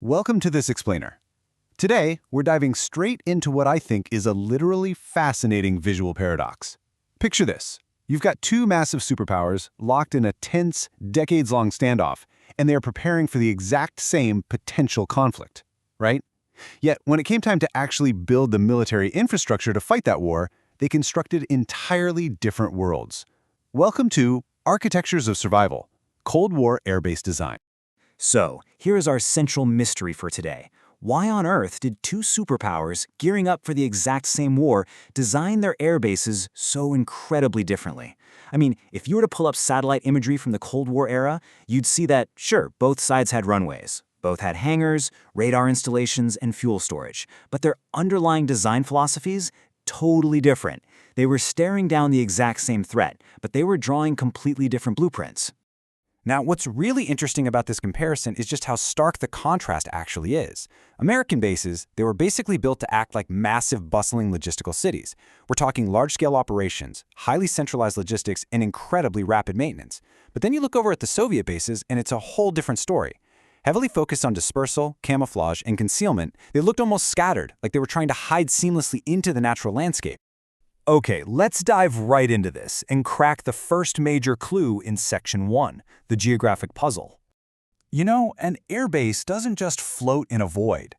Welcome to this explainer. Today, we're diving straight into what I think is a literally fascinating visual paradox. Picture this. You've got two massive superpowers locked in a tense, decades-long standoff, and they're preparing for the exact same potential conflict, right? Yet, when it came time to actually build the military infrastructure to fight that war, they constructed entirely different worlds. Welcome to Architectures of Survival, Cold War Air-Based Design. So, here is our central mystery for today. Why on earth did two superpowers, gearing up for the exact same war, design their air bases so incredibly differently? I mean, if you were to pull up satellite imagery from the Cold War era, you'd see that, sure, both sides had runways. Both had hangars, radar installations, and fuel storage. But their underlying design philosophies? Totally different. They were staring down the exact same threat, but they were drawing completely different blueprints. Now, what's really interesting about this comparison is just how stark the contrast actually is. American bases, they were basically built to act like massive, bustling logistical cities. We're talking large-scale operations, highly centralized logistics, and incredibly rapid maintenance. But then you look over at the Soviet bases, and it's a whole different story. Heavily focused on dispersal, camouflage, and concealment, they looked almost scattered, like they were trying to hide seamlessly into the natural landscape. Okay, let's dive right into this and crack the first major clue in Section 1, the geographic puzzle. You know, an airbase doesn't just float in a void.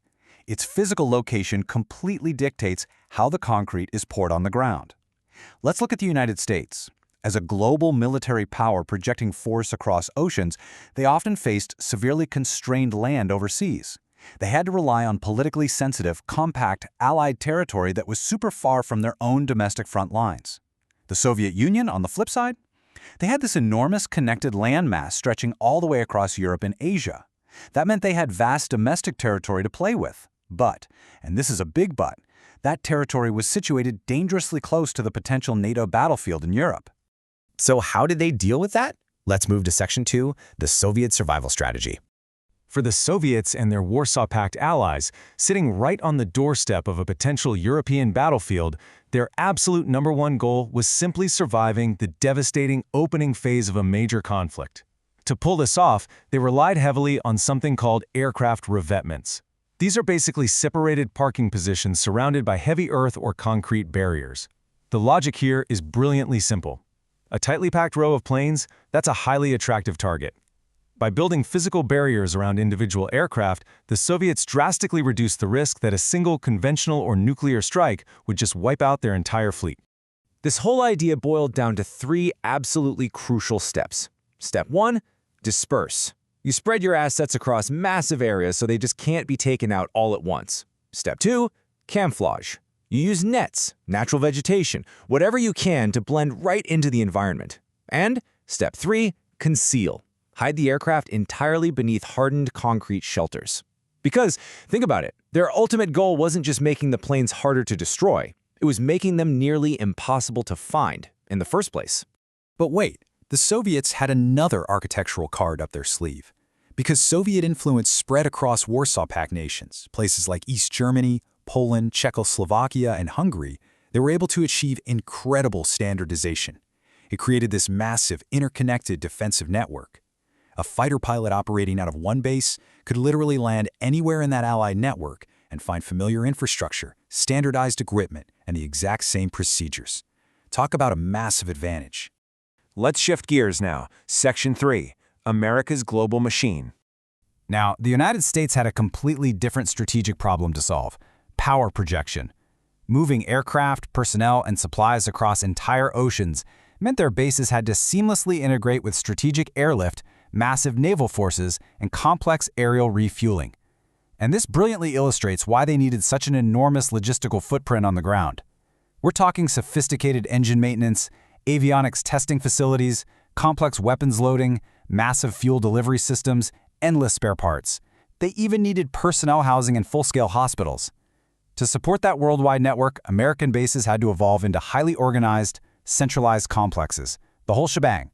Its physical location completely dictates how the concrete is poured on the ground. Let's look at the United States. As a global military power projecting force across oceans, they often faced severely constrained land overseas. They had to rely on politically sensitive, compact, allied territory that was super far from their own domestic front lines. The Soviet Union, on the flip side, they had this enormous connected landmass stretching all the way across Europe and Asia. That meant they had vast domestic territory to play with. But, and this is a big but, that territory was situated dangerously close to the potential NATO battlefield in Europe. So how did they deal with that? Let's move to Section 2, the Soviet survival strategy. For the Soviets and their Warsaw Pact allies, sitting right on the doorstep of a potential European battlefield, their absolute #1 goal was simply surviving the devastating opening phase of a major conflict. To pull this off, they relied heavily on something called aircraft revetments. These are basically separated parking positions surrounded by heavy earth or concrete barriers. The logic here is brilliantly simple. A tightly packed row of planes, that's a highly attractive target. By building physical barriers around individual aircraft, the Soviets drastically reduced the risk that a single conventional or nuclear strike would just wipe out their entire fleet. This whole idea boiled down to 3 absolutely crucial steps. Step 1, disperse. You spread your assets across massive areas so they just can't be taken out all at once. Step 2, camouflage. You use nets, natural vegetation, whatever you can to blend right into the environment. And Step 3, conceal. Hide the aircraft entirely beneath hardened concrete shelters. Because, think about it, their ultimate goal wasn't just making the planes harder to destroy, it was making them nearly impossible to find in the first place. But wait, the Soviets had another architectural card up their sleeve. Because Soviet influence spread across Warsaw Pact nations, places like East Germany, Poland, Czechoslovakia, and Hungary, they were able to achieve incredible standardization. It created this massive, interconnected defensive network. A fighter pilot operating out of one base could literally land anywhere in that allied network and find familiar infrastructure, standardized equipment, and the exact same procedures. Talk about a massive advantage. Let's shift gears now. Section 3, America's global machine. Now, the United States had a completely different strategic problem to solve: power projection. Moving aircraft, personnel, and supplies across entire oceans meant their bases had to seamlessly integrate with strategic airlift, massive naval forces, and complex aerial refueling. And this brilliantly illustrates why they needed such an enormous logistical footprint on the ground. We're talking sophisticated engine maintenance, avionics testing facilities, complex weapons loading, massive fuel delivery systems, endless spare parts. They even needed personnel housing and full-scale hospitals. To support that worldwide network, American bases had to evolve into highly organized, centralized complexes, the whole shebang.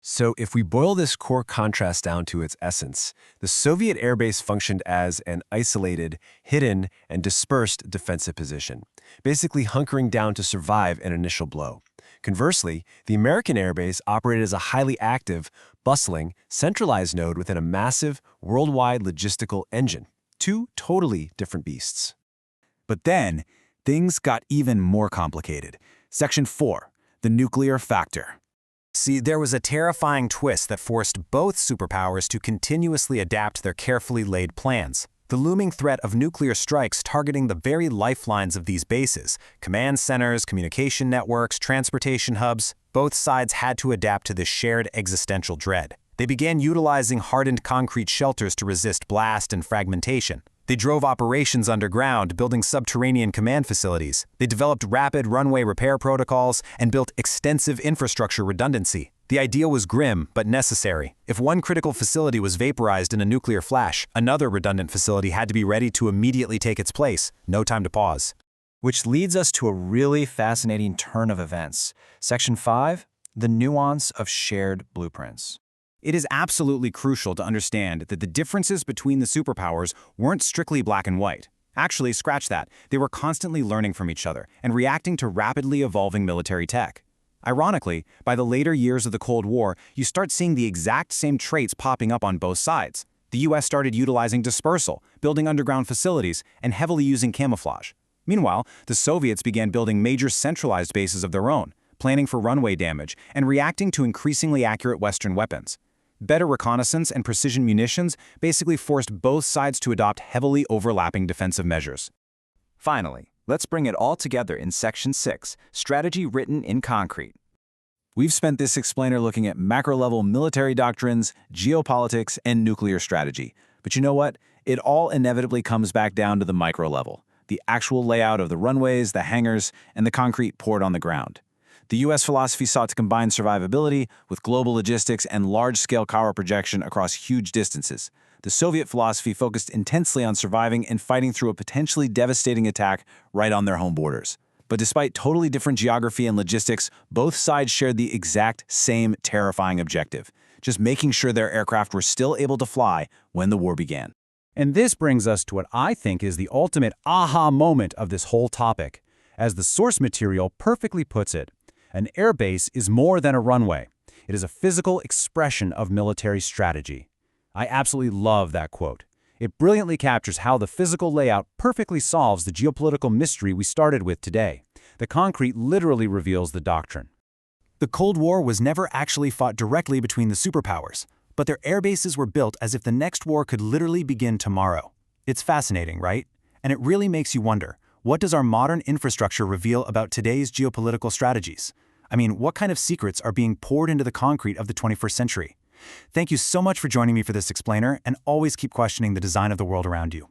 So if we boil this core contrast down to its essence, the Soviet airbase functioned as an isolated, hidden, and dispersed defensive position, basically hunkering down to survive an initial blow. Conversely, the American airbase operated as a highly active, bustling, centralized node within a massive, worldwide logistical engine. Two totally different beasts. But then, things got even more complicated. Section 4, the nuclear factor. See, there was a terrifying twist that forced both superpowers to continuously adapt their carefully laid plans. The looming threat of nuclear strikes targeting the very lifelines of these bases, command centers, communication networks, transportation hubs, both sides had to adapt to this shared existential dread. They began utilizing hardened concrete shelters to resist blast and fragmentation. They drove operations underground, building subterranean command facilities. They developed rapid runway repair protocols and built extensive infrastructure redundancy. The idea was grim, but necessary. If one critical facility was vaporized in a nuclear flash, another redundant facility had to be ready to immediately take its place. No time to pause. Which leads us to a really fascinating turn of events. Section 5, the nuance of shared blueprints. It is absolutely crucial to understand that the differences between the superpowers weren't strictly black and white. Actually, scratch that. They were constantly learning from each other and reacting to rapidly evolving military tech. Ironically, by the later years of the Cold War, you start seeing the exact same traits popping up on both sides. The US started utilizing dispersal, building underground facilities, and heavily using camouflage. Meanwhile, the Soviets began building major centralized bases of their own, planning for runway damage, and reacting to increasingly accurate Western weapons. Better reconnaissance and precision munitions basically forced both sides to adopt heavily overlapping defensive measures. Finally, let's bring it all together in Section 6, strategy written in concrete. We've spent this explainer looking at macro-level military doctrines, geopolitics, and nuclear strategy. But you know what? It all inevitably comes back down to the micro level, the actual layout of the runways, the hangars, and the concrete poured on the ground. The U.S. philosophy sought to combine survivability with global logistics and large-scale power projection across huge distances. The Soviet philosophy focused intensely on surviving and fighting through a potentially devastating attack right on their home borders. But despite totally different geography and logistics, both sides shared the exact same terrifying objective, just making sure their aircraft were still able to fly when the war began. And this brings us to what I think is the ultimate aha moment of this whole topic. As the source material perfectly puts it, an airbase is more than a runway. It is a physical expression of military strategy. I absolutely love that quote. It brilliantly captures how the physical layout perfectly solves the geopolitical mystery we started with today. The concrete literally reveals the doctrine. The Cold War was never actually fought directly between the superpowers, but their air bases were built as if the next war could literally begin tomorrow. It's fascinating, right? And it really makes you wonder, what does our modern infrastructure reveal about today's geopolitical strategies? I mean, what kind of secrets are being poured into the concrete of the 21st century? Thank you so much for joining me for this explainer, and always keep questioning the design of the world around you.